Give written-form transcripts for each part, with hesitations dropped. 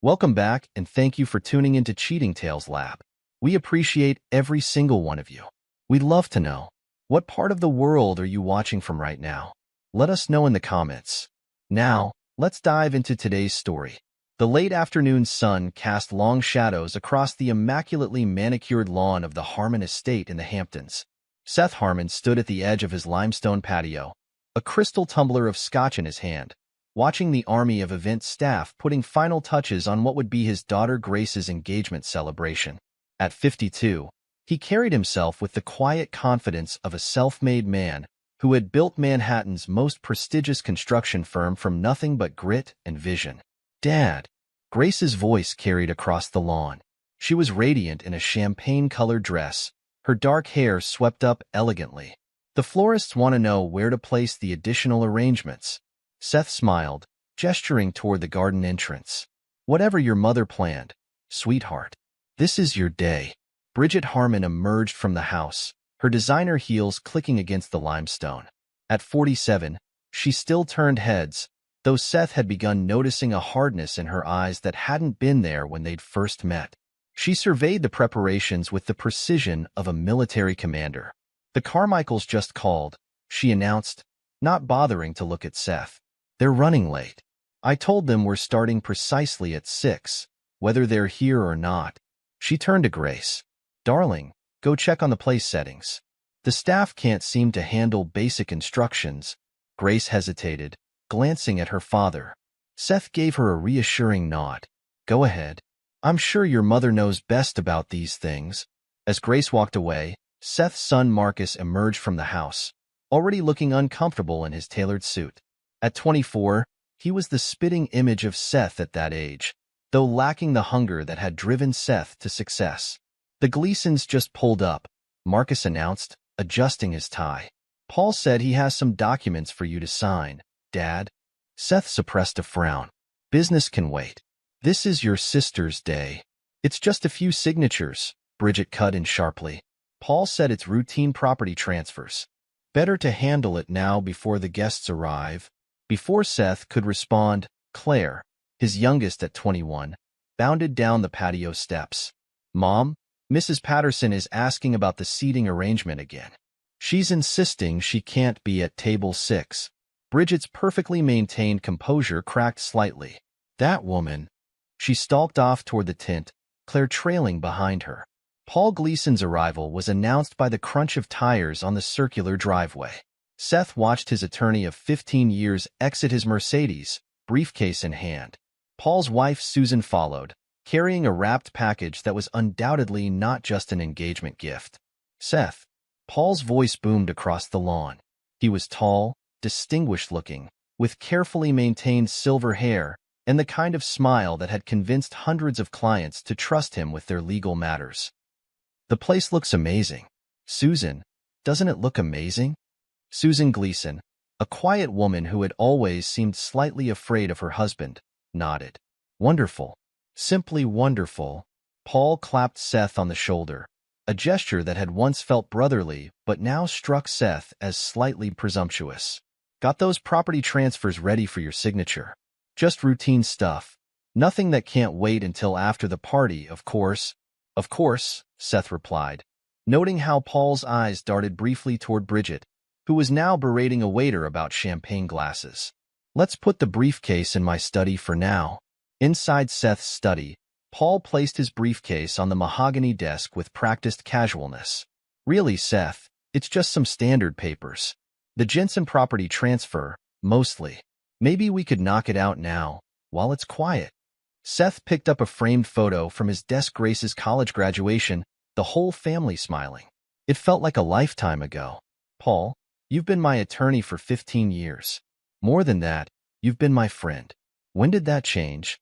Welcome back, and thank you for tuning into Cheating Tales Lab. We appreciate every single one of you. We'd love to know, what part of the world are you watching from right now? Let us know in the comments. Now, let's dive into today's story. The late afternoon sun cast long shadows across the immaculately manicured lawn of the Harmon estate in the Hamptons. Seth Harmon stood at the edge of his limestone patio, a crystal tumbler of scotch in his hand, watching the army of event staff putting final touches on what would be his daughter Grace's engagement celebration. At 52, he carried himself with the quiet confidence of a self-made man who had built Manhattan's most prestigious construction firm from nothing but grit and vision. "Dad," Grace's voice carried across the lawn. She was radiant in a champagne-colored dress, her dark hair swept up elegantly. "The florists want to know where to place the additional arrangements." Seth smiled, gesturing toward the garden entrance. "Whatever your mother planned, sweetheart. This is your day." Bridget Harmon emerged from the house, her designer heels clicking against the limestone. At 47, she still turned heads, though Seth had begun noticing a hardness in her eyes that hadn't been there when they'd first met. She surveyed the preparations with the precision of a military commander. "The Carmichaels just called," she announced, not bothering to look at Seth. "They're running late. I told them we're starting precisely at 6, whether they're here or not." She turned to Grace. "Darling, go check on the place settings. The staff can't seem to handle basic instructions." Grace hesitated, glancing at her father. Seth gave her a reassuring nod. "Go ahead. I'm sure your mother knows best about these things." As Grace walked away, Seth's son Marcus emerged from the house, already looking uncomfortable in his tailored suit. At 24, he was the spitting image of Seth at that age, though lacking the hunger that had driven Seth to success. "The Gleasons just pulled up," Marcus announced, adjusting his tie. "Paul said he has some documents for you to sign, Dad." Seth suppressed a frown. "Business can wait. This is your sister's day." "It's just a few signatures," Bridget cut in sharply. "Paul said it's routine property transfers. Better to handle it now before the guests arrive." Before Seth could respond, Claire, his youngest at 21, bounded down the patio steps. "Mom, Mrs. Patterson is asking about the seating arrangement again. She's insisting she can't be at table 6. Bridget's perfectly maintained composure cracked slightly. "That woman." She stalked off toward the tent, Claire trailing behind her. Paul Gleason's arrival was announced by the crunch of tires on the circular driveway. Seth watched his attorney of 15 years exit his Mercedes, briefcase in hand. Paul's wife Susan followed, carrying a wrapped package that was undoubtedly not just an engagement gift. "Seth." Paul's voice boomed across the lawn. He was tall, distinguished-looking, with carefully maintained silver hair and the kind of smile that had convinced hundreds of clients to trust him with their legal matters. "The place looks amazing." "Susan, doesn't it look amazing?" Susan Gleason, a quiet woman who had always seemed slightly afraid of her husband, nodded. "Wonderful. Simply wonderful." Paul clapped Seth on the shoulder, a gesture that had once felt brotherly but now struck Seth as slightly presumptuous. "Got those property transfers ready for your signature. Just routine stuff. Nothing that can't wait until after the party, of course." "Of course," Seth replied, noting how Paul's eyes darted briefly toward Bridget, who was now berating a waiter about champagne glasses. "Let's put the briefcase in my study for now." Inside Seth's study, Paul placed his briefcase on the mahogany desk with practiced casualness. "Really, Seth, it's just some standard papers. The Jensen property transfer, mostly. Maybe we could knock it out now, while it's quiet." Seth picked up a framed photo from his desk. Grace's college graduation, the whole family smiling. It felt like a lifetime ago. "Paul, you've been my attorney for 15 years. More than that, you've been my friend. When did that change?"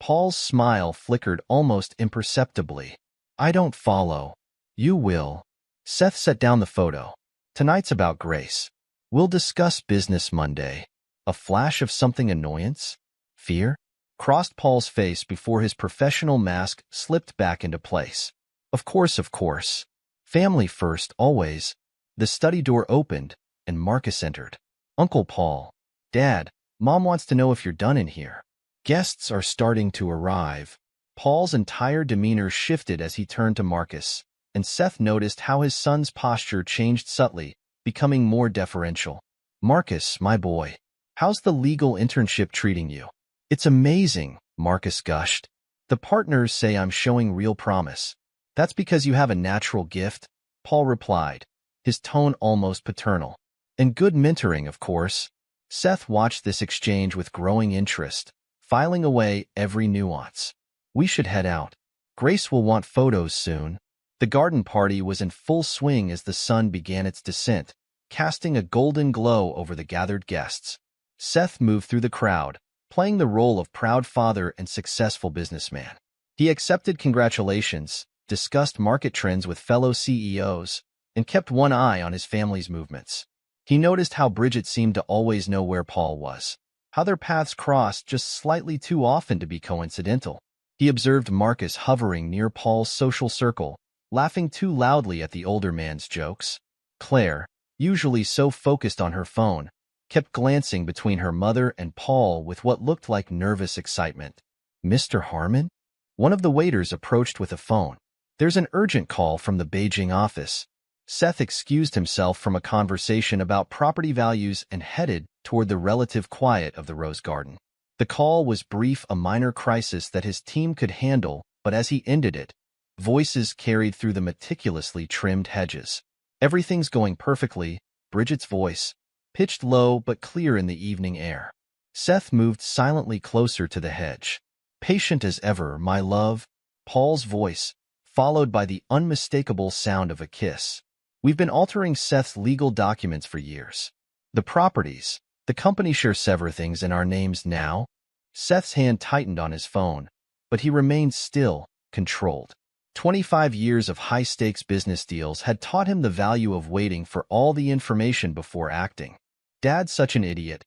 Paul's smile flickered almost imperceptibly. "I don't follow." "You will." Seth set down the photo. "Tonight's about Grace. We'll discuss business Monday." A flash of something annoyance? Fear? Crossed Paul's face before his professional mask slipped back into place. Of course. Family first, always." The study door opened, and Marcus entered. "Uncle Paul." "Dad, Mom wants to know if you're done in here." Guests are starting to arrive. Paul's entire demeanor shifted as he turned to Marcus, and Seth noticed how his son's posture changed subtly, becoming more deferential. Marcus, my boy, how's the legal internship treating you? It's amazing, Marcus gushed. The partners say I'm showing real promise. That's because you have a natural gift, Paul replied, his tone almost paternal. And good mentoring, of course. Seth watched this exchange with growing interest, filing away every nuance. We should head out. Grace will want photos soon. The garden party was in full swing as the sun began its descent, casting a golden glow over the gathered guests. Seth moved through the crowd, playing the role of proud father and successful businessman. He accepted congratulations, discussed market trends with fellow CEOs, and kept one eye on his family's movements. He noticed how Bridget seemed to always know where Paul was, how their paths crossed just slightly too often to be coincidental. He observed Marcus hovering near Paul's social circle, laughing too loudly at the older man's jokes. Claire, usually so focused on her phone, kept glancing between her mother and Paul with what looked like nervous excitement. Mr. Harmon? One of the waiters approached with a phone. There's an urgent call from the Beijing office. Seth excused himself from a conversation about property values and headed toward the relative quiet of the rose garden. The call was brief, a minor crisis that his team could handle, but as he ended it, voices carried through the meticulously trimmed hedges. Everything's going perfectly, Bridget's voice, pitched low but clear in the evening air. Seth moved silently closer to the hedge. Patient as ever, my love, Paul's voice, followed by the unmistakable sound of a kiss. We've been altering Seth's legal documents for years. The properties, the company shares everything's in our names now. Seth's hand tightened on his phone, but he remained still, controlled. 25 years of high-stakes business deals had taught him the value of waiting for all the information before acting. Dad's such an idiot.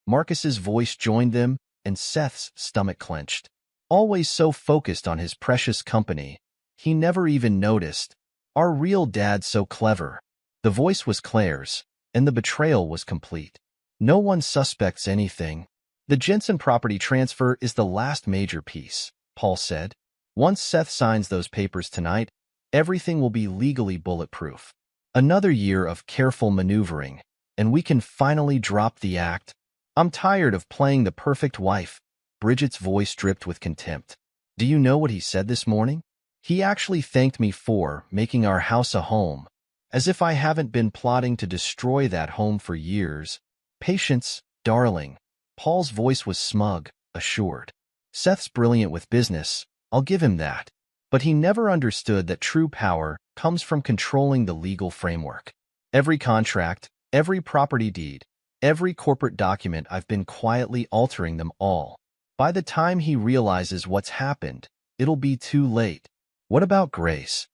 Marcus's voice joined them, and Seth's stomach clenched. Always so focused on his precious company, he never even noticed. Our real dad's so clever. The voice was Claire's, and the betrayal was complete. No one suspects anything. The Jensen property transfer is the last major piece, Paul said. Once Seth signs those papers tonight, everything will be legally bulletproof. Another year of careful maneuvering, and we can finally drop the act. I'm tired of playing the perfect wife. Bridget's voice dripped with contempt. Do you know what he said this morning? He actually thanked me for making our house a home, as if I haven't been plotting to destroy that home for years. Patience, darling. Paul's voice was smug, assured. Seth's brilliant with business, I'll give him that. But he never understood that true power comes from controlling the legal framework. Every contract, every property deed, every corporate document, I've been quietly altering them all. By the time he realizes what's happened, it'll be too late. What about Grace?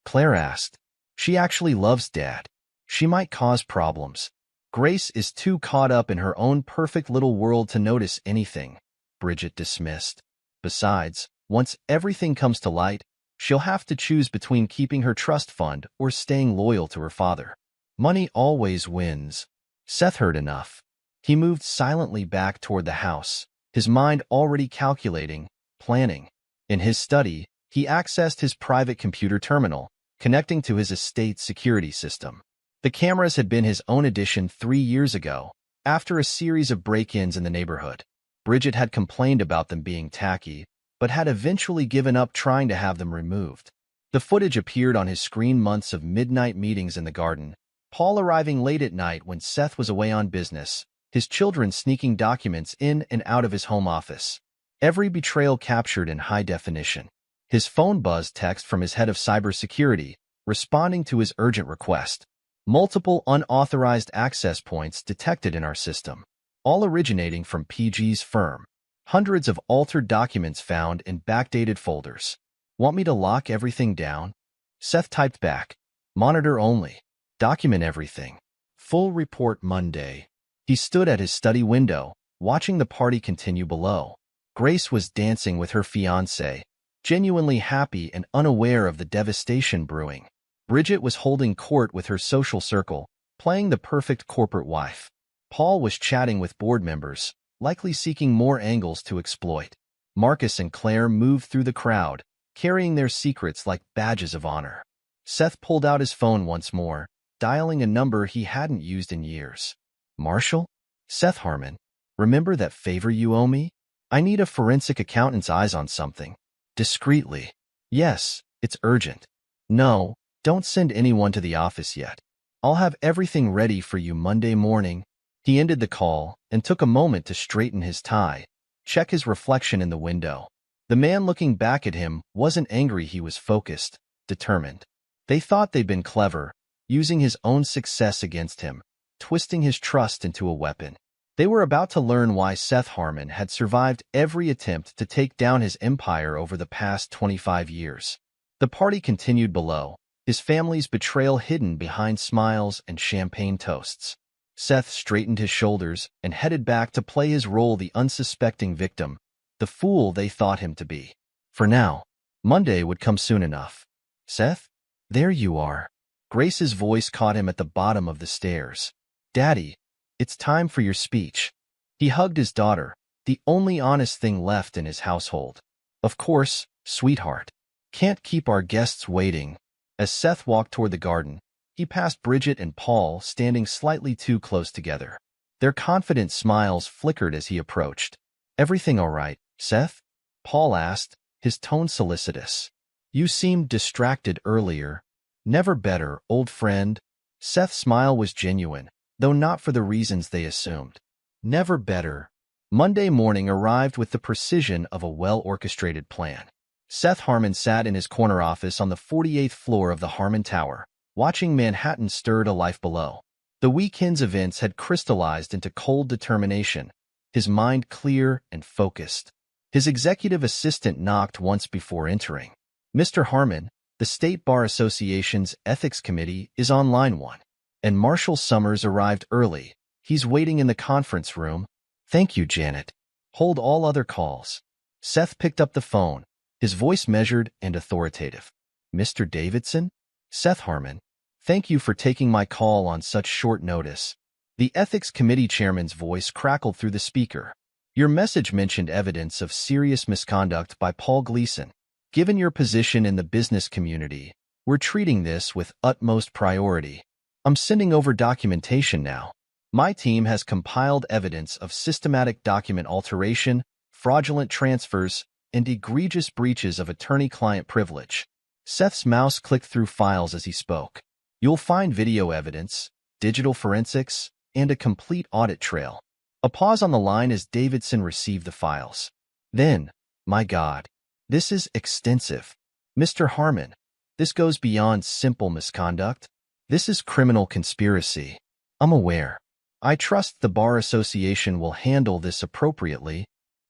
Claire asked. She actually loves Dad. She might cause problems. Grace is too caught up in her own perfect little world to notice anything, Bridget dismissed. Besides, once everything comes to light, she'll have to choose between keeping her trust fund or staying loyal to her father. Money always wins. Seth heard enough. He moved silently back toward the house, his mind already calculating, planning. In his study, he accessed his private computer terminal, connecting to his estate's security system. The cameras had been his own addition 3 years ago, after a series of break-ins in the neighborhood. Bridget had complained about them being tacky, but had eventually given up trying to have them removed. The footage appeared on his screen: months of midnight meetings in the garden, Paul arriving late at night when Seth was away on business, his children sneaking documents in and out of his home office. Every betrayal captured in high definition. His phone buzzed text from his head of cybersecurity, responding to his urgent request. Multiple unauthorized access points detected in our system, all originating from PG's firm. Hundreds of altered documents found in backdated folders. Want me to lock everything down? Seth typed back. Monitor only. Document everything. Full report Monday. He stood at his study window, watching the party continue below. Grace was dancing with her fiancé, genuinely happy and unaware of the devastation brewing. Bridget was holding court with her social circle, playing the perfect corporate wife. Paul was chatting with board members, likely seeking more angles to exploit. Marcus and Claire moved through the crowd, carrying their secrets like badges of honor. Seth pulled out his phone once more, dialing a number he hadn't used in years. Marshall? Seth Harmon. Remember that favor you owe me? I need a forensic accountant's eyes on something. Discreetly. Yes, it's urgent. No, don't send anyone to the office yet. I'll have everything ready for you Monday morning. He ended the call and took a moment to straighten his tie, check his reflection in the window. The man looking back at him wasn't angry, he was focused, determined. They thought they'd been clever, using his own success against him, twisting his trust into a weapon. They were about to learn why Seth Harmon had survived every attempt to take down his empire over the past 25 years. The party continued below, his family's betrayal hidden behind smiles and champagne toasts. Seth straightened his shoulders and headed back to play his role, the unsuspecting victim, the fool they thought him to be. For now, Monday would come soon enough. Seth? There you are. Grace's voice caught him at the bottom of the stairs. Daddy, it's time for your speech. He hugged his daughter, the only honest thing left in his household. Of course, sweetheart. Can't keep our guests waiting. As Seth walked toward the garden, he passed Bridget and Paul standing slightly too close together. Their confident smiles flickered as he approached. Everything all right, Seth? Paul asked, his tone solicitous. You seemed distracted earlier. Never better, old friend. Seth's smile was genuine, though not for the reasons they assumed. Never better. Monday morning arrived with the precision of a well-orchestrated plan. Seth Harmon sat in his corner office on the 48th floor of the Harmon Tower, watching Manhattan stir to life below. The weekend's events had crystallized into cold determination, his mind clear and focused. His executive assistant knocked once before entering. Mr. Harmon, the State Bar Association's Ethics Committee is on line 1. And Marshall Summers arrived early. He's waiting in the conference room. Thank you, Janet. Hold all other calls. Seth picked up the phone, his voice measured and authoritative. Mr. Davidson? Seth Harmon. Thank you for taking my call on such short notice. The Ethics Committee chairman's voice crackled through the speaker. Your message mentioned evidence of serious misconduct by Paul Gleason. Given your position in the business community, we're treating this with utmost priority. I'm sending over documentation now. My team has compiled evidence of systematic document alteration, fraudulent transfers, and egregious breaches of attorney-client privilege. Seth's mouse clicked through files as he spoke. You'll find video evidence, digital forensics, and a complete audit trail. A pause on the line as Davidson received the files. Then, my God, this is extensive. Mr. Harmon, this goes beyond simple misconduct. This is criminal conspiracy. I'm aware. I trust the Bar Association will handle this appropriately.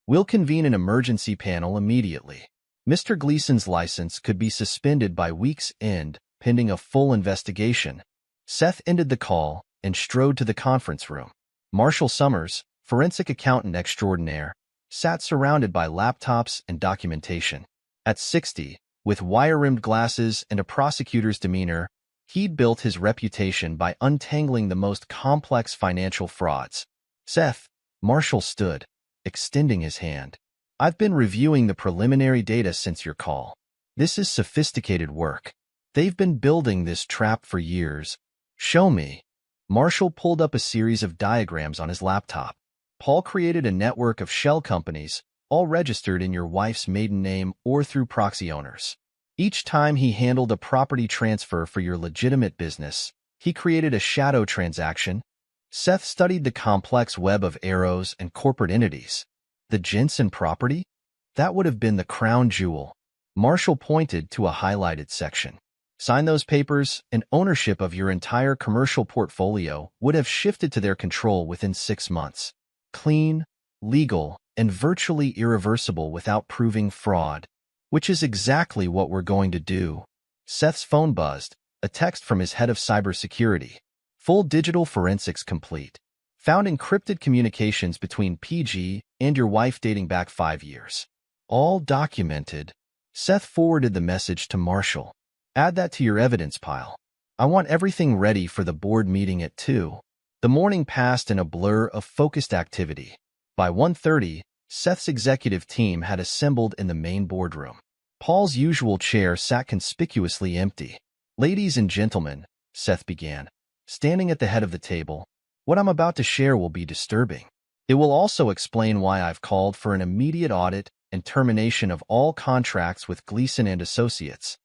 We'll convene an emergency panel immediately. Mr. Gleason's license could be suspended by week's end, pending a full investigation. Seth ended the call and strode to the conference room. Marshall Summers, forensic accountant extraordinaire, sat surrounded by laptops and documentation. At 60, with wire-rimmed glasses and a prosecutor's demeanor, he'd built his reputation by untangling the most complex financial frauds. Seth, Marshall stood, extending his hand. I've been reviewing the preliminary data since your call. This is sophisticated work. They've been building this trap for years. Show me. Marshall pulled up a series of diagrams on his laptop. Paul created a network of shell companies, all registered in your wife's maiden name or through proxy owners. Each time he handled a property transfer for your legitimate business, he created a shadow transaction. Seth studied the complex web of arrows and corporate entities. The Jensen property? That would have been the crown jewel. Marshall pointed to a highlighted section. Sign those papers, and ownership of your entire commercial portfolio would have shifted to their control within 6 months. Clean, legal, and virtually irreversible without proving fraud. Which is exactly what we're going to do. Seth's phone buzzed, a text from his head of cybersecurity. Full digital forensics complete. Found encrypted communications between PG and your wife dating back 5 years. All documented. Seth forwarded the message to Marshall. Add that to your evidence pile. I want everything ready for the board meeting at 2. The morning passed in a blur of focused activity. By 1:30, Seth's executive team had assembled in the main boardroom. Paul's usual chair sat conspicuously empty. "Ladies and gentlemen," Seth began, standing at the head of the table, "what I'm about to share will be disturbing. It will also explain why I've called for an immediate audit and termination of all contracts with Gleason and Associates."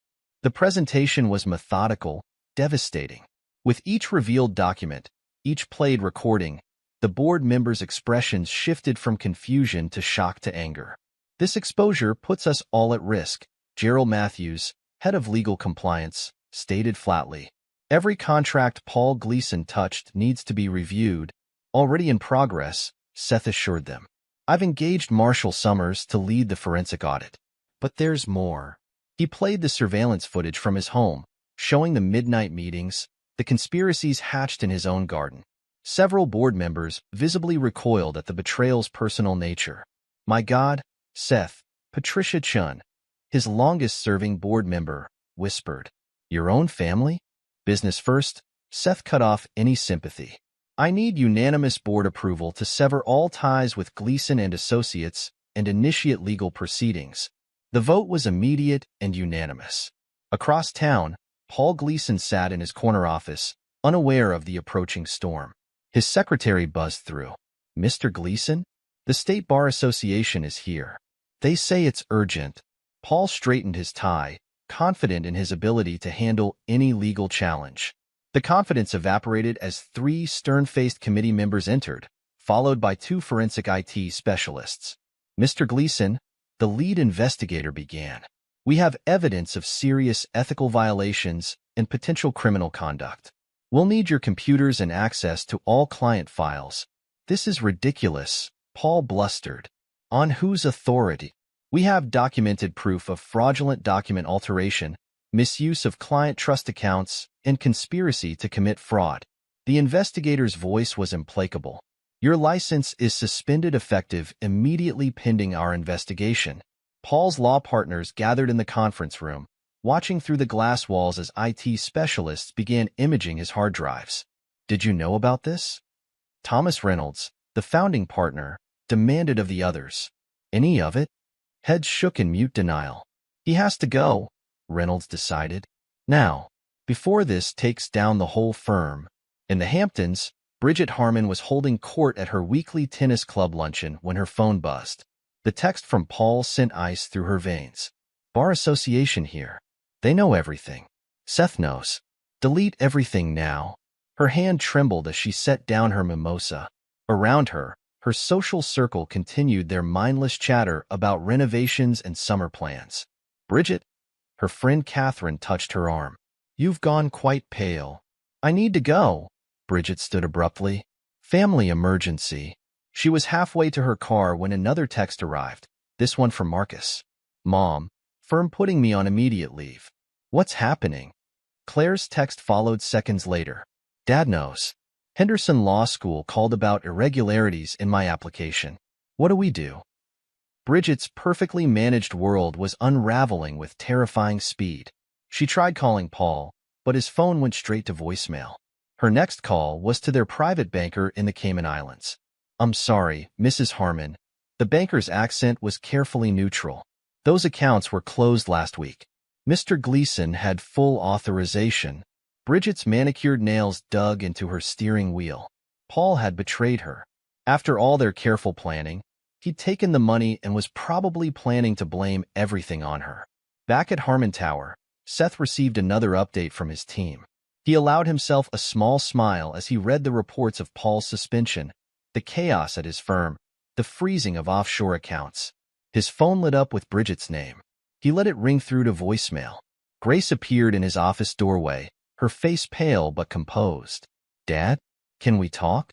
The presentation was methodical, devastating. With each revealed document, each played recording, the board members' expressions shifted from confusion to shock to anger. "This exposure puts us all at risk," Gerald Matthews, head of legal compliance, stated flatly. "Every contract Paul Gleason touched needs to be reviewed." "Already in progress," Seth assured them. "I've engaged Marshall Summers to lead the forensic audit. But there's more." He played the surveillance footage from his home, showing the midnight meetings, the conspiracies hatched in his own garden. Several board members visibly recoiled at the betrayal's personal nature. "My God," Seth, Patricia Chun, his longest-serving board member, whispered. "Your own family?" "Business first," Seth cut off any sympathy. "I need unanimous board approval to sever all ties with Gleason and Associates and initiate legal proceedings." The vote was immediate and unanimous. Across town, Paul Gleason sat in his corner office, unaware of the approaching storm. His secretary buzzed through. "Mr. Gleason? The State Bar Association is here. They say it's urgent." Paul straightened his tie, confident in his ability to handle any legal challenge. The confidence evaporated as 3 stern-faced committee members entered, followed by 2 forensic IT specialists. "Mr. Gleason," the lead investigator began, "we have evidence of serious ethical violations and potential criminal conduct. We'll need your computers and access to all client files." "This is ridiculous," Paul blustered. "On whose authority?" "We have documented proof of fraudulent document alteration, misuse of client trust accounts, and conspiracy to commit fraud." The investigator's voice was implacable. "Your license is suspended effective immediately pending our investigation." Paul's law partners gathered in the conference room, watching through the glass walls as IT specialists began imaging his hard drives. "Did you know about this?" Thomas Reynolds, the founding partner, demanded of the others. "Any of it?" Heads shook in mute denial. "He has to go," Reynolds decided. "Now, before this takes down the whole firm." In the Hamptons, Bridget Harmon was holding court at her weekly tennis club luncheon when her phone buzzed. The text from Paul sent ice through her veins. "Bar Association here. They know everything. Seth knows. Delete everything now." Her hand trembled as she set down her mimosa. Around her, her social circle continued their mindless chatter about renovations and summer plans. "Bridget," her friend Catherine touched her arm. "You've gone quite pale." "I need to go." Bridget stood abruptly. "Family emergency." She was halfway to her car when another text arrived, this one from Marcus. "Mom, firm putting me on immediate leave." "What's happening?" Claire's text followed seconds later. "Dad knows. Henderson Law School called about irregularities in my application. What do we do?" Bridget's perfectly managed world was unraveling with terrifying speed. She tried calling Paul, but his phone went straight to voicemail. Her next call was to their private banker in the Cayman Islands. "I'm sorry, Mrs. Harmon." The banker's accent was carefully neutral. "Those accounts were closed last week. Mr. Gleason had full authorization." Bridget's manicured nails dug into her steering wheel. Paul had betrayed her. After all their careful planning, he'd taken the money and was probably planning to blame everything on her. Back at Harmon Tower, Seth received another update from his team. He allowed himself a small smile as he read the reports of Paul's suspension, the chaos at his firm, the freezing of offshore accounts. His phone lit up with Bridget's name. He let it ring through to voicemail. Grace appeared in his office doorway, her face pale but composed. "Dad, can we talk?"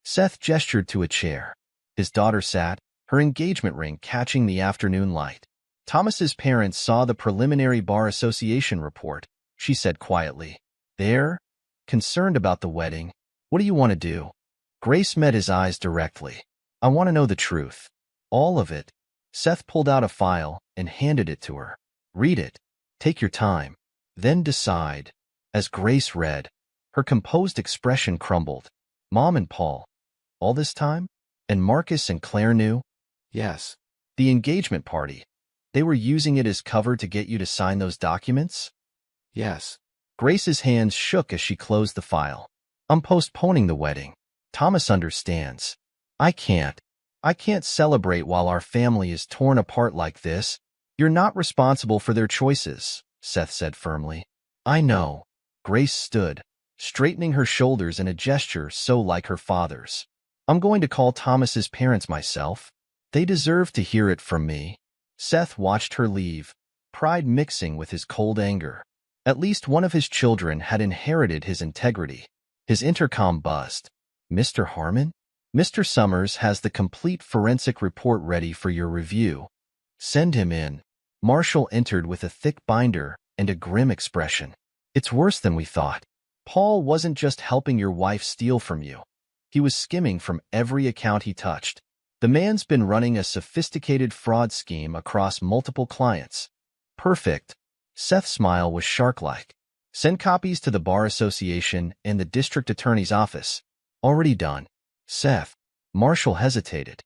Seth gestured to a chair. His daughter sat, her engagement ring catching the afternoon light. "Thomas's parents saw the preliminary Bar Association report," she said quietly. "They're concerned about the wedding. What do you want to do?" Grace met his eyes directly. "I want to know the truth. All of it." Seth pulled out a file and handed it to her. "Read it. Take your time. Then decide." As Grace read, her composed expression crumbled. "Mom and Paul. All this time? And Marcus and Claire knew? Yes. The engagement party. They were using it as cover to get you to sign those documents? Yes. Grace's hands shook as she closed the file. I'm postponing the wedding. Thomas understands. I can't. I can't celebrate while our family is torn apart like this. You're not responsible for their choices, Seth said firmly. I know. Grace stood, straightening her shoulders in a gesture so like her father's. I'm going to call Thomas's parents myself. They deserve to hear it from me. Seth watched her leave, pride mixing with his cold anger. At least one of his children had inherited his integrity. His intercom buzzed. Mr. Harmon? Mr. Summers has the complete forensic report ready for your review. Send him in. Marshall entered with a thick binder and a grim expression. It's worse than we thought. Paul wasn't just helping your wife steal from you. He was skimming from every account he touched. The man's been running a sophisticated fraud scheme across multiple clients. Perfect. Seth's smile was shark-like. Send copies to the Bar Association and the District Attorney's office. Already done. Seth. Marshall hesitated.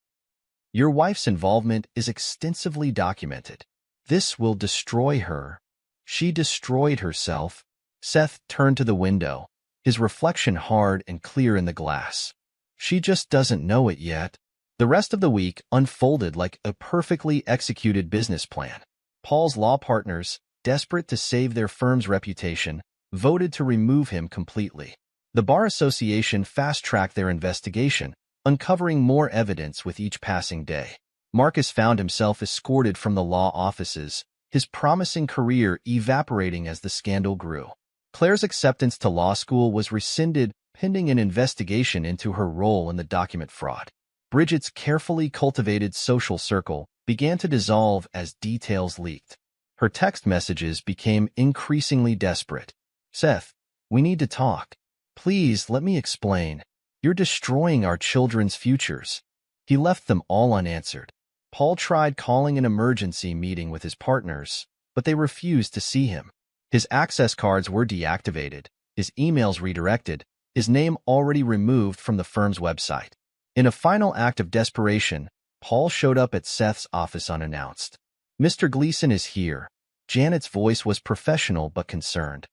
Your wife's involvement is extensively documented. This will destroy her. She destroyed herself. Seth turned to the window, his reflection hard and clear in the glass. She just doesn't know it yet. The rest of the week unfolded like a perfectly executed business plan. Paul's law partners, desperate to save their firm's reputation, voted to remove him completely. The Bar Association fast-tracked their investigation, uncovering more evidence with each passing day. Marcus found himself escorted from the law offices, his promising career evaporating as the scandal grew. Claire's acceptance to law school was rescinded pending an investigation into her role in the document fraud. Bridget's carefully cultivated social circle began to dissolve as details leaked. Her text messages became increasingly desperate. Seth, we need to talk. Please let me explain. You're destroying our children's futures. He left them all unanswered. Paul tried calling an emergency meeting with his partners, but they refused to see him. His access cards were deactivated, his emails redirected, his name already removed from the firm's website. In a final act of desperation, Paul showed up at Seth's office unannounced. Mr. Gleason is here. Janet's voice was professional but concerned.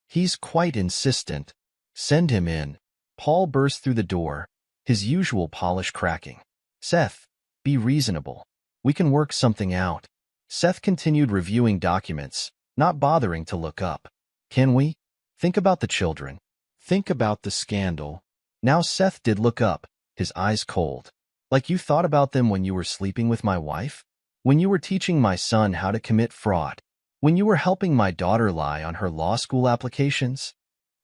He's quite insistent. Send him in. Paul burst through the door, his usual polish cracking. Seth, be reasonable. We can work something out. Seth continued reviewing documents, not bothering to look up. Can we? Think about the children. Think about the scandal. Now Seth did look up, his eyes cold. Like you thought about them when you were sleeping with my wife? When you were teaching my son how to commit fraud? When you were helping my daughter lie on her law school applications?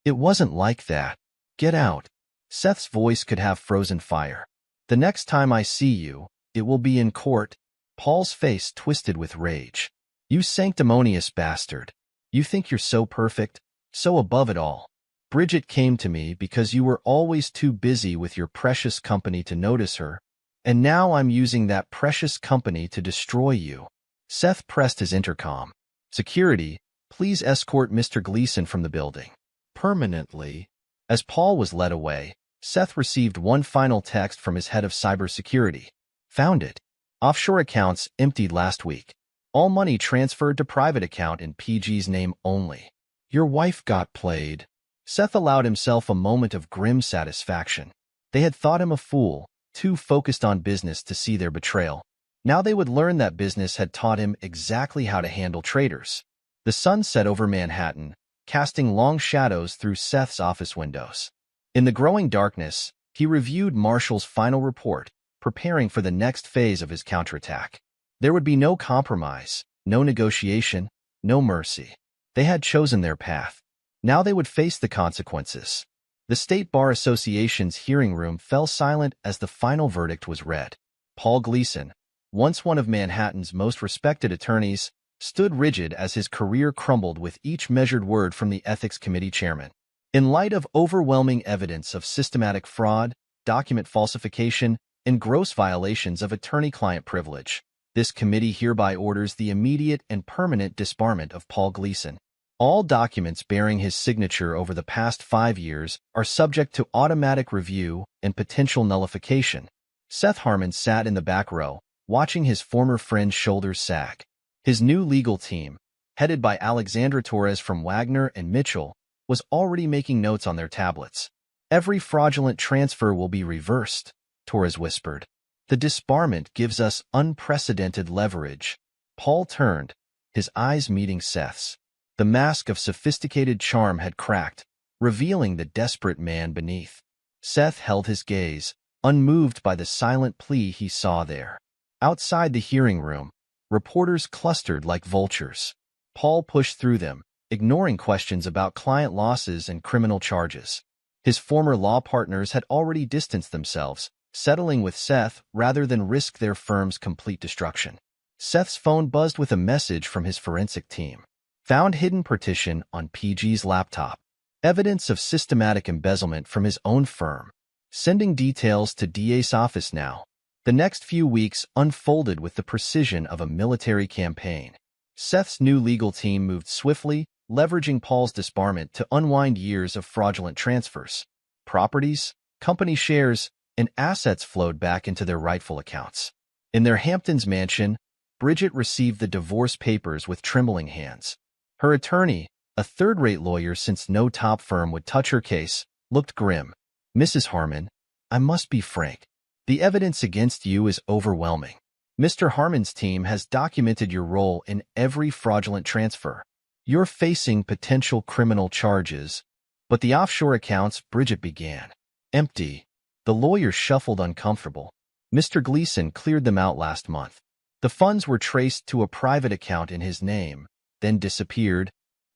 It wasn't like that. Get out. Seth's voice could have frozen fire. The next time I see you, it will be in court. Paul's face twisted with rage. You sanctimonious bastard. You think you're so perfect, so above it all. Bridget came to me because you were always too busy with your precious company to notice her, and now I'm using that precious company to destroy you. Seth pressed his intercom. Security, please escort Mr. Gleason from the building. Permanently. As Paul was led away, Seth received one final text from his head of cybersecurity. Found it. Offshore accounts emptied last week. All money transferred to private account in PG's name only. Your wife got played. Seth allowed himself a moment of grim satisfaction. They had thought him a fool, too focused on business to see their betrayal. Now they would learn that business had taught him exactly how to handle traitors. The sun set over Manhattan, casting long shadows through Seth's office windows. In the growing darkness, he reviewed Marshall's final report, preparing for the next phase of his counterattack. There would be no compromise, no negotiation, no mercy. They had chosen their path. Now they would face the consequences. The State Bar Association's hearing room fell silent as the final verdict was read. Paul Gleason, once one of Manhattan's most respected attorneys, stood rigid as his career crumbled with each measured word from the Ethics Committee chairman. In light of overwhelming evidence of systematic fraud, document falsification, and gross violations of attorney-client privilege, this committee hereby orders the immediate and permanent disbarment of Paul Gleason. All documents bearing his signature over the past 5 years are subject to automatic review and potential nullification. Seth Harmon sat in the back row, watching his former friend's shoulders sag. His new legal team, headed by Alexandra Torres from Wagner and Mitchell, was already making notes on their tablets. "Every fraudulent transfer will be reversed," Torres whispered. "The disbarment gives us unprecedented leverage." Paul turned, his eyes meeting Seth's. The mask of sophisticated charm had cracked, revealing the desperate man beneath. Seth held his gaze, unmoved by the silent plea he saw there. Outside the hearing room, reporters clustered like vultures. Paul pushed through them, ignoring questions about client losses and criminal charges. His former law partners had already distanced themselves, settling with Seth rather than risk their firm's complete destruction. Seth's phone buzzed with a message from his forensic team. Found hidden partition on PG's laptop. Evidence of systematic embezzlement from his own firm. Sending details to DA's office now. The next few weeks unfolded with the precision of a military campaign. Seth's new legal team moved swiftly, leveraging Paul's disbarment to unwind years of fraudulent transfers. Properties, company shares, and assets flowed back into their rightful accounts. In their Hamptons mansion, Bridget received the divorce papers with trembling hands. Her attorney, a third-rate lawyer since no top firm would touch her case, looked grim. "Mrs. Harmon, I must be frank. The evidence against you is overwhelming. Mr. Harmon's team has documented your role in every fraudulent transfer. You're facing potential criminal charges." "But the offshore accounts," Bridget began. "Empty." The lawyer shuffled, uncomfortable. "Mr. Gleason cleared them out last month. The funds were traced to a private account in his name, then disappeared."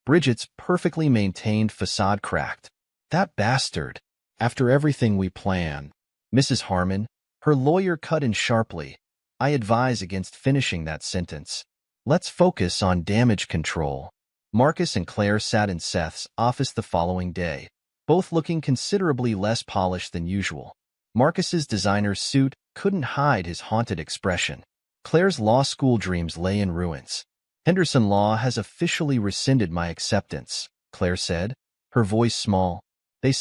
Bridget's perfectly maintained facade cracked. "That bastard. After everything we planned." "Mrs. Harmon," her lawyer cut in sharply, "I advise against finishing that sentence. Let's focus on damage control." Marcus and Claire sat in Seth's office the following day, both looking considerably less polished than usual. Marcus's designer suit couldn't hide his haunted expression. Claire's law school dreams lay in ruins. "Henderson Law has officially rescinded my acceptance," Claire said, her voice small. They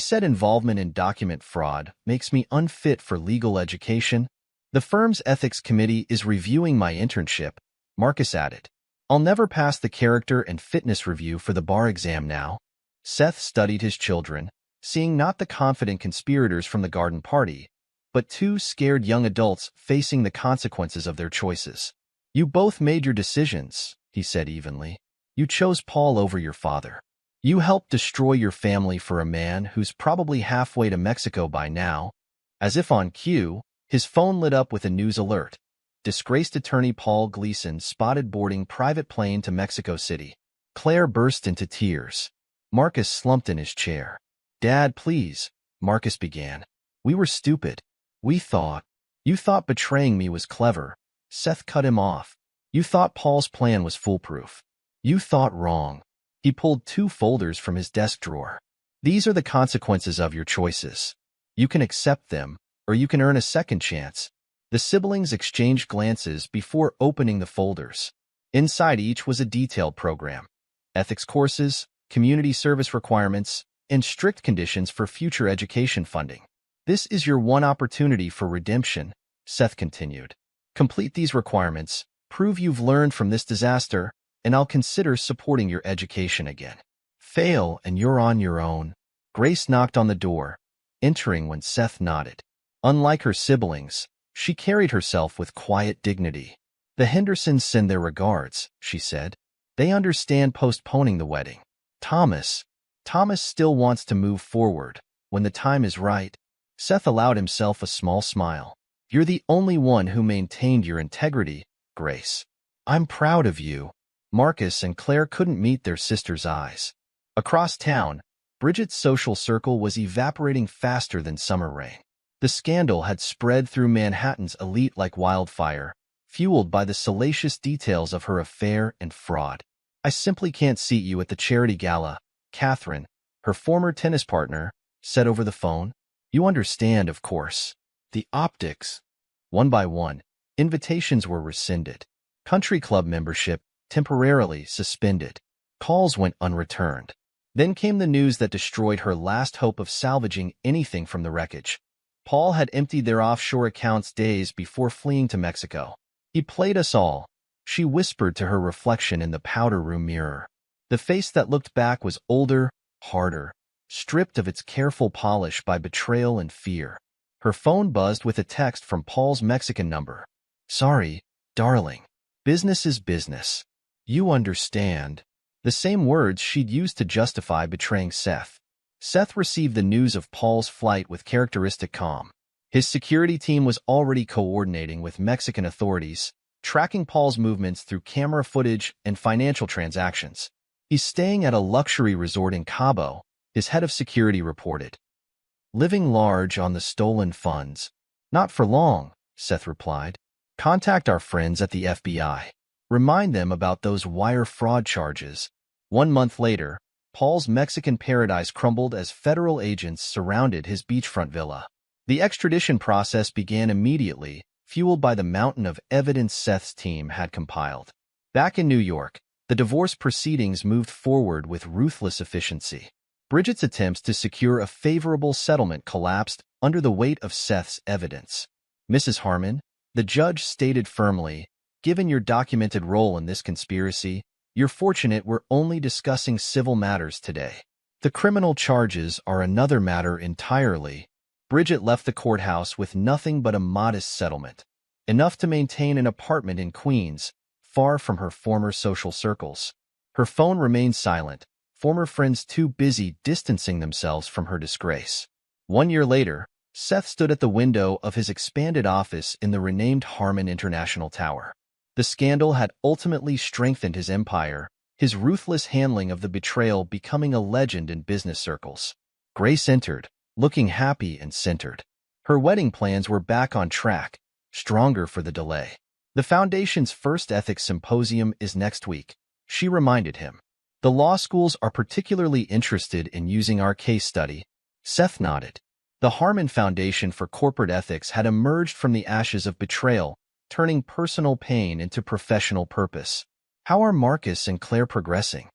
said involvement in document fraud makes me unfit for legal education. The firm's ethics committee is reviewing my internship," Marcus added. "I'll never pass the character and fitness review for the bar exam now." Seth studied his children, seeing not the confident conspirators from the garden party, but two scared young adults facing the consequences of their choices. "You both made your decisions," he said evenly. "You chose Paul over your father. You helped destroy your family for a man who's probably halfway to Mexico by now." As if on cue, his phone lit up with a news alert. Disgraced attorney Paul Gleason spotted boarding private plane to Mexico City. Claire burst into tears. Marcus slumped in his chair. "Dad, please," Marcus began. "We were stupid. You thought betraying me was clever." Seth cut him off. "You thought Paul's plan was foolproof. You thought wrong." He pulled two folders from his desk drawer. "These are the consequences of your choices. You can accept them, or you can earn a second chance." The siblings exchanged glances before opening the folders. Inside each was a detailed program. Ethics courses, community service requirements, and strict conditions for future education funding. "This is your one opportunity for redemption," Seth continued. "Complete these requirements, prove you've learned from this disaster, and I'll consider supporting your education again. Fail, and you're on your own." Grace knocked on the door, entering when Seth nodded. Unlike her siblings, she carried herself with quiet dignity. "The Hendersons send their regards," she said. "They understand postponing the wedding. Thomas still wants to move forward when the time is right." Seth allowed himself a small smile. "You're the only one who maintained your integrity, Grace. I'm proud of you." Marcus and Claire couldn't meet their sister's eyes. Across town, Bridget's social circle was evaporating faster than summer rain. The scandal had spread through Manhattan's elite like wildfire, fueled by the salacious details of her affair and fraud. "I simply can't seat you at the charity gala," Catherine, her former tennis partner, said over the phone. "You understand, of course. The optics." One by one, invitations were rescinded. Country club membership temporarily suspended. Calls went unreturned. Then came the news that destroyed her last hope of salvaging anything from the wreckage. Paul had emptied their offshore accounts days before fleeing to Mexico. He played us all, she whispered to her reflection in the powder room mirror. The face that looked back was older, harder, stripped of its careful polish by betrayal and fear. Her phone buzzed with a text from Paul's Mexican number. "Sorry, darling. Business is business. You understand." The same words she'd used to justify betraying Seth. Seth received the news of Paul's flight with characteristic calm. His security team was already coordinating with Mexican authorities, tracking Paul's movements through camera footage and financial transactions. "He's staying at a luxury resort in Cabo," his head of security reported. "Living large on the stolen funds." "Not for long," Seth replied. "Contact our friends at the FBI. Remind them about those wire fraud charges." 1 month later, Paul's Mexican paradise crumbled as federal agents surrounded his beachfront villa. The extradition process began immediately, fueled by the mountain of evidence Seth's team had compiled. Back in New York, the divorce proceedings moved forward with ruthless efficiency. Bridget's attempts to secure a favorable settlement collapsed under the weight of Seth's evidence. "Mrs. Harmon," the judge stated firmly, "given your documented role in this conspiracy, you're fortunate we're only discussing civil matters today. The criminal charges are another matter entirely." Bridget left the courthouse with nothing but a modest settlement, enough to maintain an apartment in Queens, far from her former social circles. Her phone remained silent, former friends too busy distancing themselves from her disgrace. 1 year later, Seth stood at the window of his expanded office in the renamed Harmon International Tower. The scandal had ultimately strengthened his empire, his ruthless handling of the betrayal becoming a legend in business circles. Grace entered, looking happy and centered. Her wedding plans were back on track, stronger for the delay. "The Foundation's first ethics symposium is next week," she reminded him. "The law schools are particularly interested in using our case study." Seth nodded. The Harmon Foundation for Corporate Ethics had emerged from the ashes of betrayal, turning personal pain into professional purpose. "How are Marcus and Claire progressing?"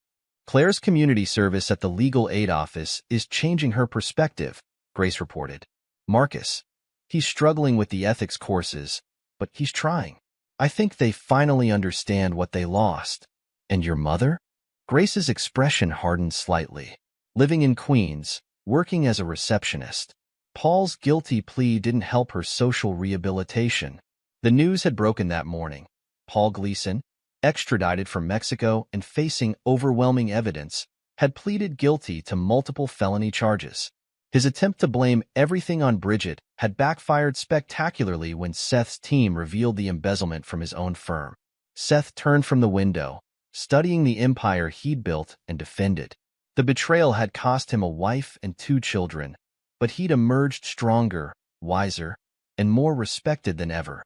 "Claire's community service at the legal aid office is changing her perspective," Grace reported. "Marcus, he's struggling with the ethics courses, but he's trying. I think they finally understand what they lost." "And your mother?" Grace's expression hardened slightly. "Living in Queens, working as a receptionist." Paul's guilty plea didn't help her social rehabilitation. The news had broken that morning. Paul Gleason, extradited from Mexico and facing overwhelming evidence, had pleaded guilty to multiple felony charges. His attempt to blame everything on Bridget had backfired spectacularly when Seth's team revealed the embezzlement from his own firm. Seth turned from the window, studying the empire he'd built and defended. The betrayal had cost him a wife and 2 children, but he'd emerged stronger, wiser, and more respected than ever.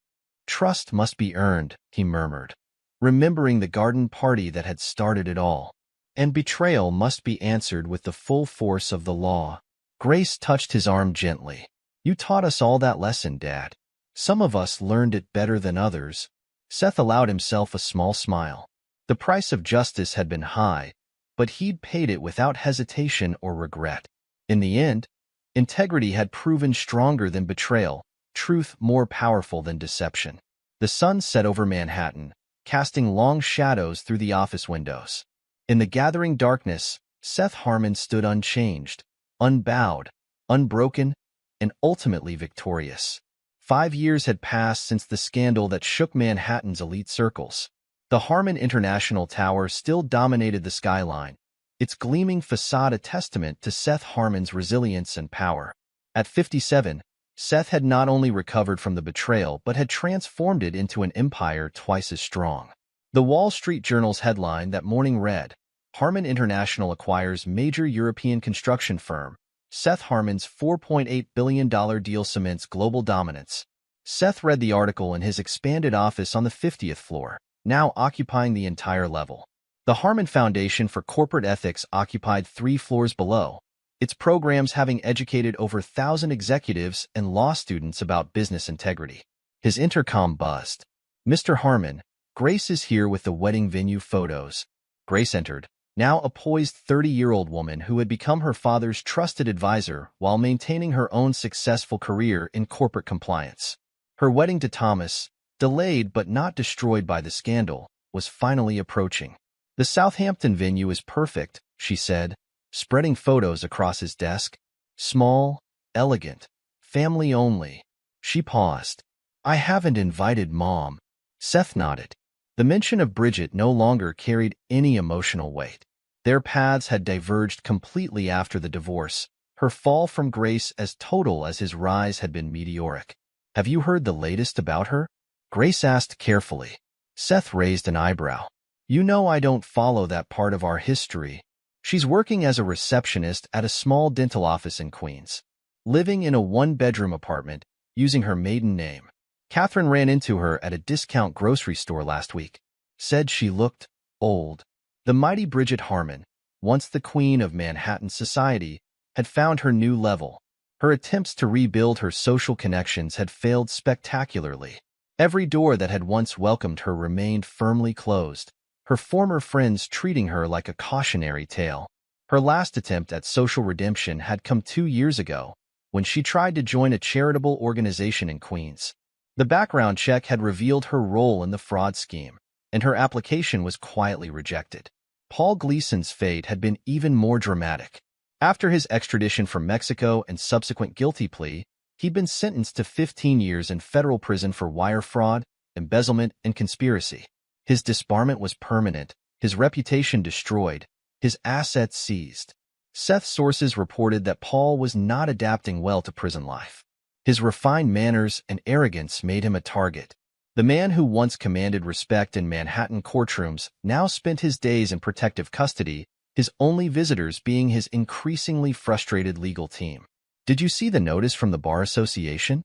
"Trust must be earned," he murmured, remembering the garden party that had started it all. "And betrayal must be answered with the full force of the law." Grace touched his arm gently. "You taught us all that lesson, Dad. Some of us learned it better than others." Seth allowed himself a small smile. The price of justice had been high, but he'd paid it without hesitation or regret. In the end, integrity had proven stronger than betrayal, truth more powerful than deception. The sun set over Manhattan, casting long shadows through the office windows. In the gathering darkness, Seth Harmon stood unchanged, unbowed, unbroken, and ultimately victorious. 5 years had passed since the scandal that shook Manhattan's elite circles. The Harmon International Tower still dominated the skyline, its gleaming facade a testament to Seth Harmon's resilience and power. At 57, Seth had not only recovered from the betrayal but had transformed it into an empire twice as strong. The Wall Street Journal's headline that morning read, "Harmon International acquires major European construction firm. Seth Harmon's $4.8 billion deal cements global dominance." Seth read the article in his expanded office on the 50th floor, now occupying the entire level. The Harmon Foundation for Corporate Ethics occupied 3 floors below, its programs having educated over 1,000 executives and law students about business integrity. His intercom buzzed. "Mr. Harmon, Grace is here with the wedding venue photos." Grace entered, now a poised 30-year-old woman who had become her father's trusted advisor while maintaining her own successful career in corporate compliance. Her wedding to Thomas, delayed but not destroyed by the scandal, was finally approaching. "The Southampton venue is perfect," she said, spreading photos across his desk. "Small, elegant, family only." She paused. "I haven't invited Mom." Seth nodded. The mention of Bridget no longer carried any emotional weight. Their paths had diverged completely after the divorce, her fall from grace as total as his rise had been meteoric. "Have you heard the latest about her?" Grace asked carefully. Seth raised an eyebrow. "You know I don't follow that part of our history. She's working as a receptionist at a small dental office in Queens, living in a one-bedroom apartment, using her maiden name. Catherine ran into her at a discount grocery store last week. Said she looked old." The mighty Bridget Harmon, once the queen of Manhattan society, had found her new level. Her attempts to rebuild her social connections had failed spectacularly. Every door that had once welcomed her remained firmly closed, her former friends treating her like a cautionary tale. Her last attempt at social redemption had come 2 years ago, when she tried to join a charitable organization in Queens. The background check had revealed her role in the fraud scheme, and her application was quietly rejected. Paul Gleason's fate had been even more dramatic. After his extradition from Mexico and subsequent guilty plea, he'd been sentenced to 15 years in federal prison for wire fraud, embezzlement, and conspiracy. His disbarment was permanent, his reputation destroyed, his assets seized. Seth's sources reported that Paul was not adapting well to prison life. His refined manners and arrogance made him a target. The man who once commanded respect in Manhattan courtrooms now spent his days in protective custody, his only visitors being his increasingly frustrated legal team. "Did you see the notice from the Bar Association?"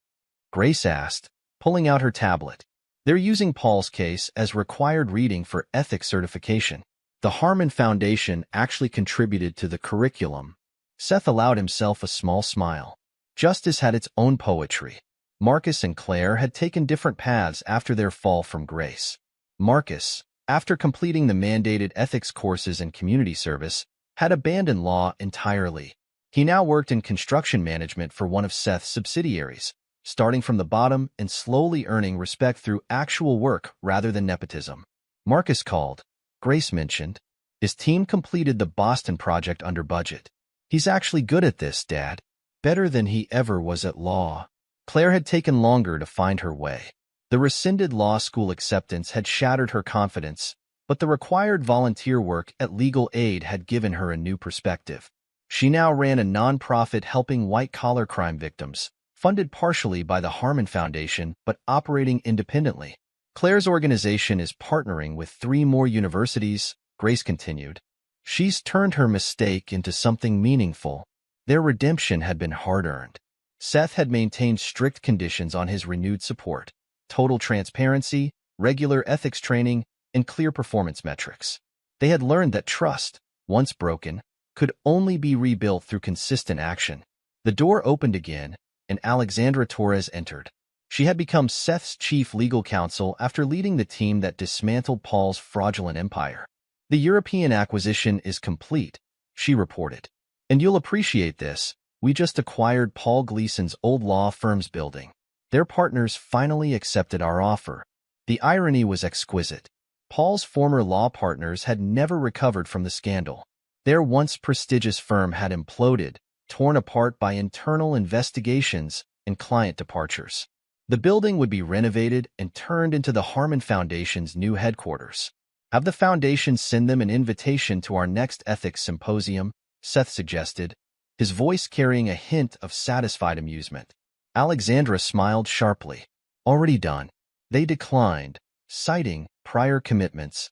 Grace asked, pulling out her tablet. "They're using Paul's case as required reading for ethics certification. The Harmon Foundation actually contributed to the curriculum." Seth allowed himself a small smile. Justice had its own poetry. Marcus and Claire had taken different paths after their fall from grace. Marcus, after completing the mandated ethics courses and community service, had abandoned law entirely. He now worked in construction management for one of Seth's subsidiaries, starting from the bottom and slowly earning respect through actual work rather than nepotism. Marcus called. Grace mentioned. "His team completed the Boston project under budget. He's actually good at this, Dad. Better than he ever was at law." Claire had taken longer to find her way. The rescinded law school acceptance had shattered her confidence, but the required volunteer work at Legal Aid had given her a new perspective. She now ran a nonprofit helping white-collar crime victims, funded partially by the Harmon Foundation but operating independently. "Claire's organization is partnering with 3 more universities," Grace continued. "She's turned her mistake into something meaningful." Their redemption had been hard-earned. Seth had maintained strict conditions on his renewed support: total transparency, regular ethics training, and clear performance metrics. They had learned that trust, once broken, could only be rebuilt through consistent action. The door opened again, and Alexandra Torres entered. She had become Seth's chief legal counsel after leading the team that dismantled Paul's fraudulent empire. "The European acquisition is complete," she reported. "And you'll appreciate this. We just acquired Paul Gleason's old law firm's building. Their partners finally accepted our offer." The irony was exquisite. Paul's former law partners had never recovered from the scandal. Their once prestigious firm had imploded, torn apart by internal investigations and client departures. The building would be renovated and turned into the Harmon Foundation's new headquarters. "Have the foundation send them an invitation to our next ethics symposium," Seth suggested, his voice carrying a hint of satisfied amusement. Alexandra smiled sharply. "Already done." They declined, citing prior commitments.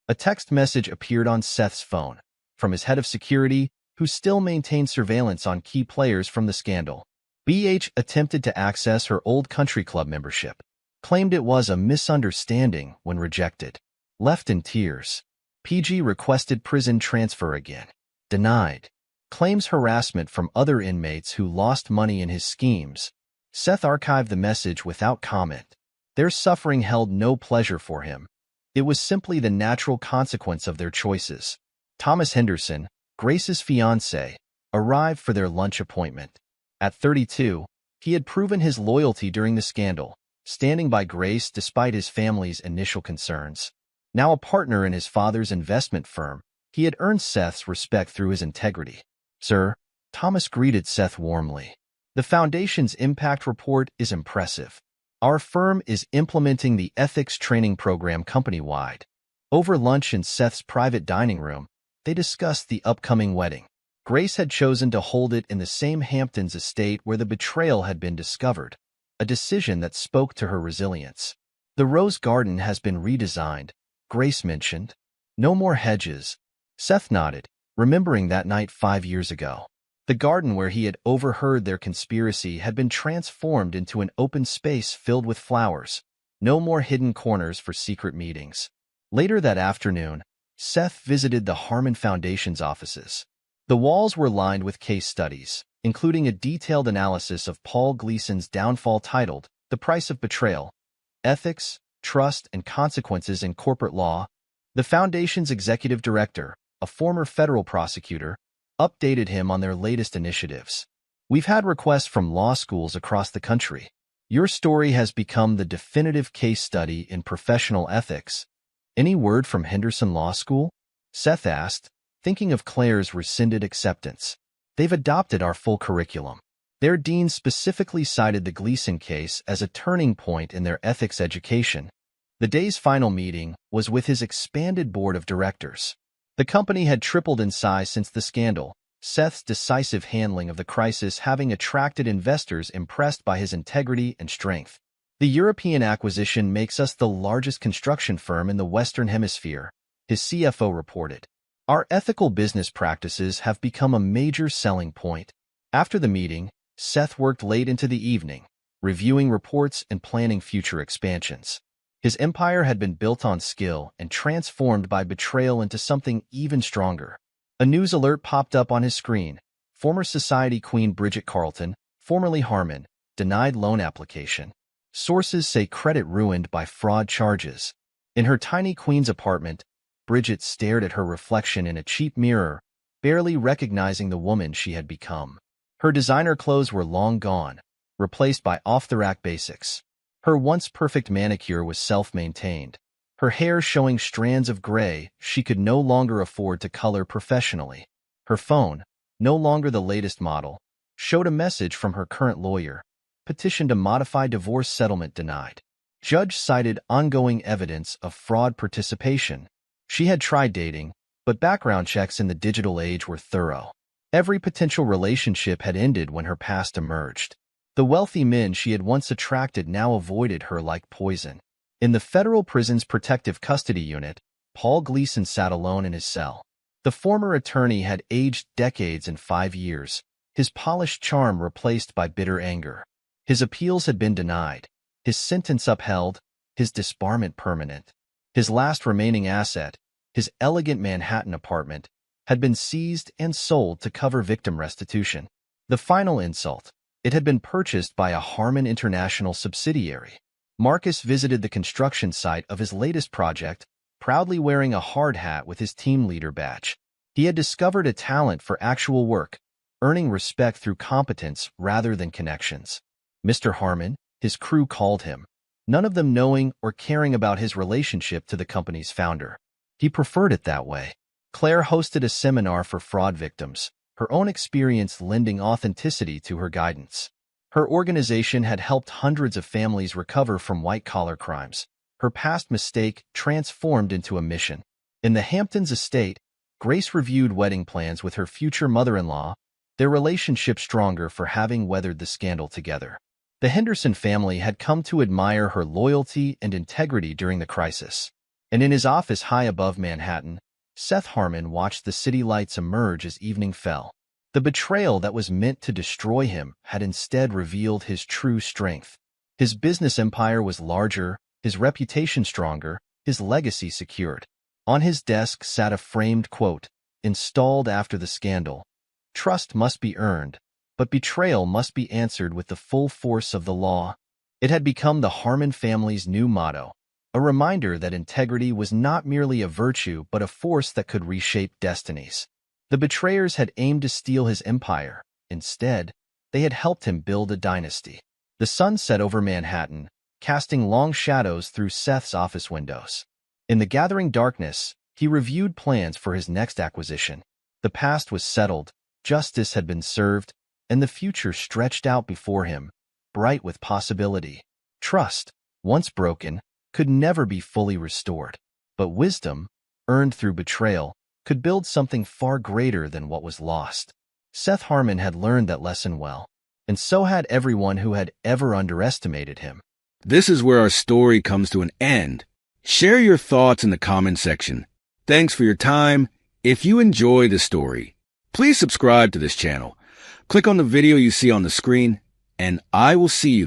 A text message appeared on Seth's phone, from his head of security, who still maintained surveillance on key players from the scandal. BH attempted to access her old country club membership, claimed it was a misunderstanding when rejected. Left in tears. PG requested prison transfer again. Denied. Claims harassment from other inmates who lost money in his schemes. Seth archived the message without comment. Their suffering held no pleasure for him. It was simply the natural consequence of their choices. Thomas Henderson, Grace's fiancé, arrived for their lunch appointment. At 32, he had proven his loyalty during the scandal, standing by Grace despite his family's initial concerns. Now a partner in his father's investment firm, he had earned Seth's respect through his integrity. "Sir," Thomas greeted Seth warmly. "The Foundation's impact report is impressive. Our firm is implementing the ethics training program company-wide." Over lunch in Seth's private dining room, they discussed the upcoming wedding. Grace had chosen to hold it in the same Hamptons estate where the betrayal had been discovered, a decision that spoke to her resilience. "The rose garden has been redesigned," Grace mentioned. "No more hedges." Seth nodded, remembering that night 5 years ago. The garden where he had overheard their conspiracy had been transformed into an open space filled with flowers. No more hidden corners for secret meetings. Later that afternoon, Seth visited the Harmon Foundation's offices. The walls were lined with case studies, including a detailed analysis of Paul Gleason's downfall titled "The Price of Betrayal: Ethics, Trust, and Consequences in Corporate Law." The Foundation's executive director, a former federal prosecutor, updated him on their latest initiatives. "We've had requests from law schools across the country. Your story has become the definitive case study in professional ethics." "Any word from Henderson Law School?" Seth asked, thinking of Claire's rescinded acceptance. "They've adopted our full curriculum. Their dean specifically cited the Gleason case as a turning point in their ethics education." The day's final meeting was with his expanded board of directors. The company had tripled in size since the scandal, Seth's decisive handling of the crisis having attracted investors impressed by his integrity and strength. "The European acquisition makes us the largest construction firm in the Western Hemisphere," his CFO reported. "Our ethical business practices have become a major selling point." After the meeting, Seth worked late into the evening, reviewing reports and planning future expansions. His empire had been built on skill and transformed by betrayal into something even stronger. A news alert popped up on his screen. Former Society Queen Bridget Carlton, formerly Harmon, denied loan application. Sources say credit ruined by fraud charges. In her tiny Queens apartment, Bridget stared at her reflection in a cheap mirror, barely recognizing the woman she had become. Her designer clothes were long gone, replaced by off-the-rack basics. Her once perfect manicure was self-maintained, her hair showing strands of gray she could no longer afford to color professionally. Her phone, no longer the latest model, showed a message from her current lawyer: "Petition to modify divorce settlement denied." Judge cited ongoing evidence of fraud participation. She had tried dating, but background checks in the digital age were thorough. Every potential relationship had ended when her past emerged. The wealthy men she had once attracted now avoided her like poison. In the federal prison's protective custody unit, Paul Gleason sat alone in his cell. The former attorney had aged decades in 5 years, his polished charm replaced by bitter anger. His appeals had been denied, his sentence upheld, his disbarment permanent. His last remaining asset, his elegant Manhattan apartment, had been seized and sold to cover victim restitution. The final insult: it had been purchased by a Harmon International subsidiary. Marcus visited the construction site of his latest project, proudly wearing a hard hat with his team leader badge. He had discovered a talent for actual work, earning respect through competence rather than connections. Mr. Harmon, his crew called him, none of them knowing or caring about his relationship to the company's founder. He preferred it that way. Claire hosted a seminar for fraud victims, her own experience lending authenticity to her guidance. Her organization had helped hundreds of families recover from white-collar crimes, her past mistake transformed into a mission. In the Hamptons estate, Grace reviewed wedding plans with her future mother-in-law, their relationship stronger for having weathered the scandal together. The Henderson family had come to admire her loyalty and integrity during the crisis. And in his office high above Manhattan, Seth Harmon watched the city lights emerge as evening fell. The betrayal that was meant to destroy him had instead revealed his true strength. His business empire was larger, his reputation stronger, his legacy secured. On his desk sat a framed quote, installed after the scandal: "Trust must be earned, but betrayal must be answered with the full force of the law." It had become the Harmon family's new motto, a reminder that integrity was not merely a virtue but a force that could reshape destinies. The betrayers had aimed to steal his empire. Instead, they had helped him build a dynasty. The sun set over Manhattan, casting long shadows through Seth's office windows. In the gathering darkness, he reviewed plans for his next acquisition. The past was settled, justice had been served, and the future stretched out before him, bright with possibility. Trust, once broken, could never be fully restored. But wisdom, earned through betrayal, could build something far greater than what was lost. Seth Harmon had learned that lesson well, and so had everyone who had ever underestimated him. This is where our story comes to an end. Share your thoughts in the comment section. Thanks for your time. If you enjoy the story, please subscribe to this channel. Click on the video you see on the screen, and I will see you there.